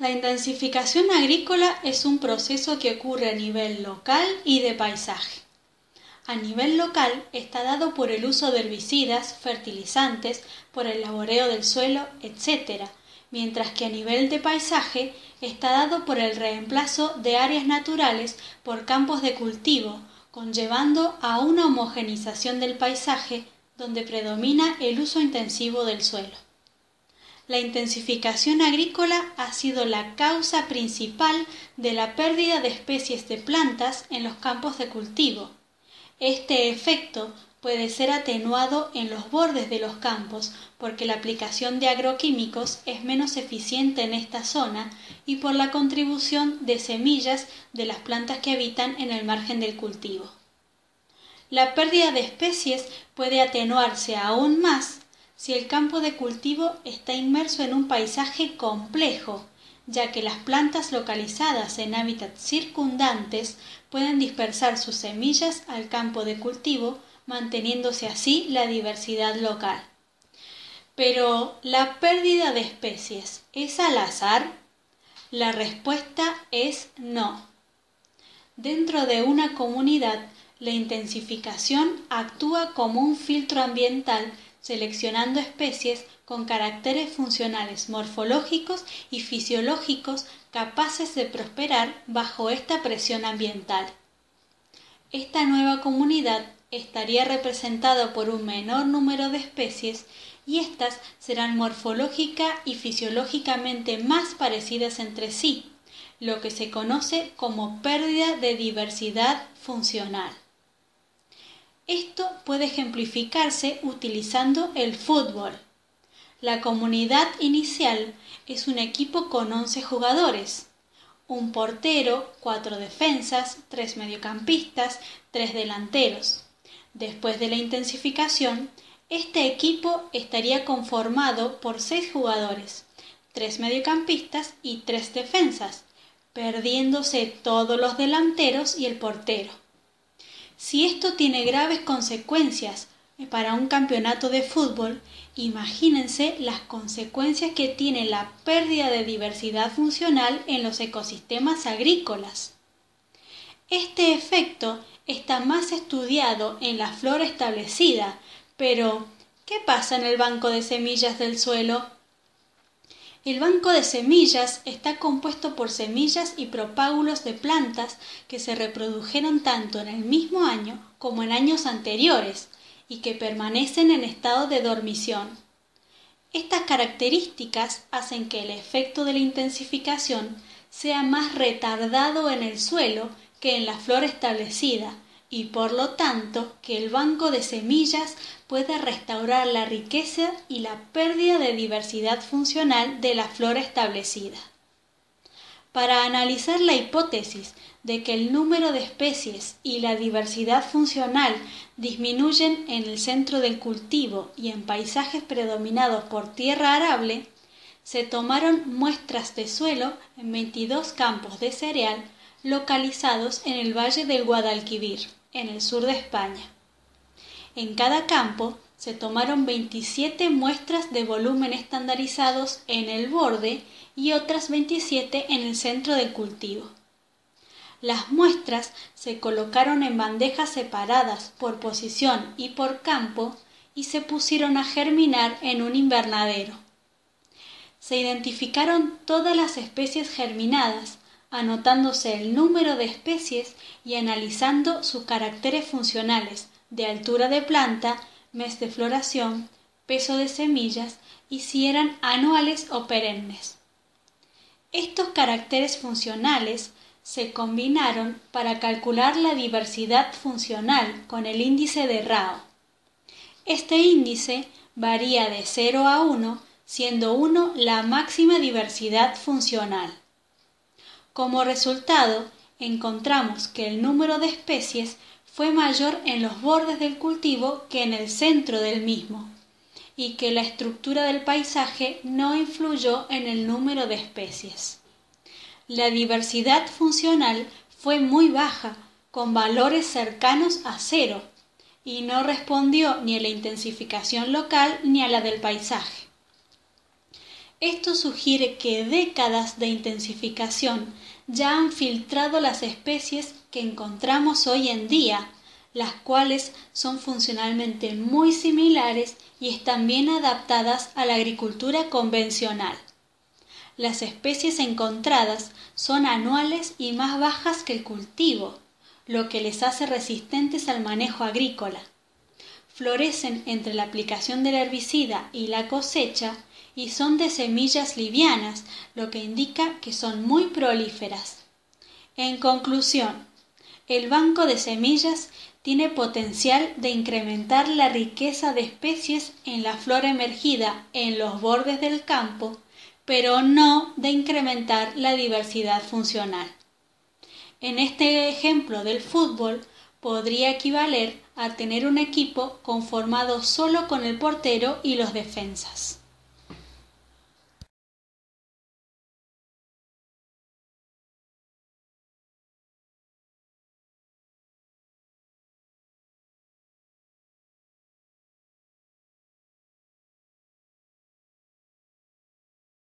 La intensificación agrícola es un proceso que ocurre a nivel local y de paisaje. A nivel local está dado por el uso de herbicidas, fertilizantes, por el laboreo del suelo, etc., mientras que a nivel de paisaje está dado por el reemplazo de áreas naturales por campos de cultivo, conllevando a una homogenización del paisaje donde predomina el uso intensivo del suelo. La intensificación agrícola ha sido la causa principal de la pérdida de especies de plantas en los campos de cultivo. Este efecto puede ser atenuado en los bordes de los campos porque la aplicación de agroquímicos es menos eficiente en esta zona y por la contribución de semillas de las plantas que habitan en el margen del cultivo. La pérdida de especies puede atenuarse aún más si el campo de cultivo está inmerso en un paisaje complejo, ya que las plantas localizadas en hábitats circundantes pueden dispersar sus semillas al campo de cultivo, manteniéndose así la diversidad local. Pero, ¿la pérdida de especies es al azar? La respuesta es no. Dentro de una comunidad, la intensificación actúa como un filtro ambiental, seleccionando especies con caracteres funcionales morfológicos y fisiológicos capaces de prosperar bajo esta presión ambiental. Esta nueva comunidad estaría representada por un menor número de especies y éstas serán morfológica y fisiológicamente más parecidas entre sí, lo que se conoce como pérdida de diversidad funcional. Esto puede ejemplificarse utilizando el fútbol. La comunidad inicial es un equipo con 11 jugadores, un portero, 4 defensas, 3 mediocampistas, 3 delanteros. Después de la intensificación, este equipo estaría conformado por 6 jugadores, 3 mediocampistas y 3 defensas, perdiéndose todos los delanteros y el portero. Si esto tiene graves consecuencias para un campeonato de fútbol, imagínense las consecuencias que tiene la pérdida de diversidad funcional en los ecosistemas agrícolas. Este efecto está más estudiado en la flora establecida, pero ¿qué pasa en el banco de semillas del suelo? El banco de semillas está compuesto por semillas y propágulos de plantas que se reprodujeron tanto en el mismo año como en años anteriores y que permanecen en estado de dormición. Estas características hacen que el efecto de la intensificación sea más retardado en el suelo que en la flora establecida y por lo tanto que el banco de semillas puede restaurar la riqueza y la pérdida de diversidad funcional de la flora establecida. Para analizar la hipótesis de que el número de especies y la diversidad funcional disminuyen en el centro del cultivo y en paisajes predominados por tierra arable, se tomaron muestras de suelo en 22 campos de cereal localizados en el valle del Guadalquivir, en el sur de España. En cada campo se tomaron 27 muestras de volumen estandarizados en el borde y otras 27 en el centro del cultivo. Las muestras se colocaron en bandejas separadas por posición y por campo y se pusieron a germinar en un invernadero. Se identificaron todas las especies germinadas, anotándose el número de especies y analizando sus caracteres funcionales de altura de planta, mes de floración, peso de semillas y si eran anuales o perennes. Estos caracteres funcionales se combinaron para calcular la diversidad funcional con el índice de Rao. Este índice varía de 0 a 1, siendo 1 la máxima diversidad funcional. Como resultado, encontramos que el número de especies fue mayor en los bordes del cultivo que en el centro del mismo, y que la estructura del paisaje no influyó en el número de especies. La diversidad funcional fue muy baja, con valores cercanos a 0, y no respondió ni a la intensificación local ni a la del paisaje. Esto sugiere que décadas de intensificación ya han filtrado las especies que encontramos hoy en día, las cuales son funcionalmente muy similares y están bien adaptadas a la agricultura convencional. Las especies encontradas son anuales y más bajas que el cultivo, lo que les hace resistentes al manejo agrícola. Florecen entre la aplicación del herbicida y la cosecha y son de semillas livianas, lo que indica que son muy prolíferas. En conclusión, el banco de semillas tiene potencial de incrementar la riqueza de especies en la flora emergida en los bordes del campo, pero no de incrementar la diversidad funcional. En este ejemplo del fútbol, podría equivaler a tener un equipo conformado solo con el portero y los defensas.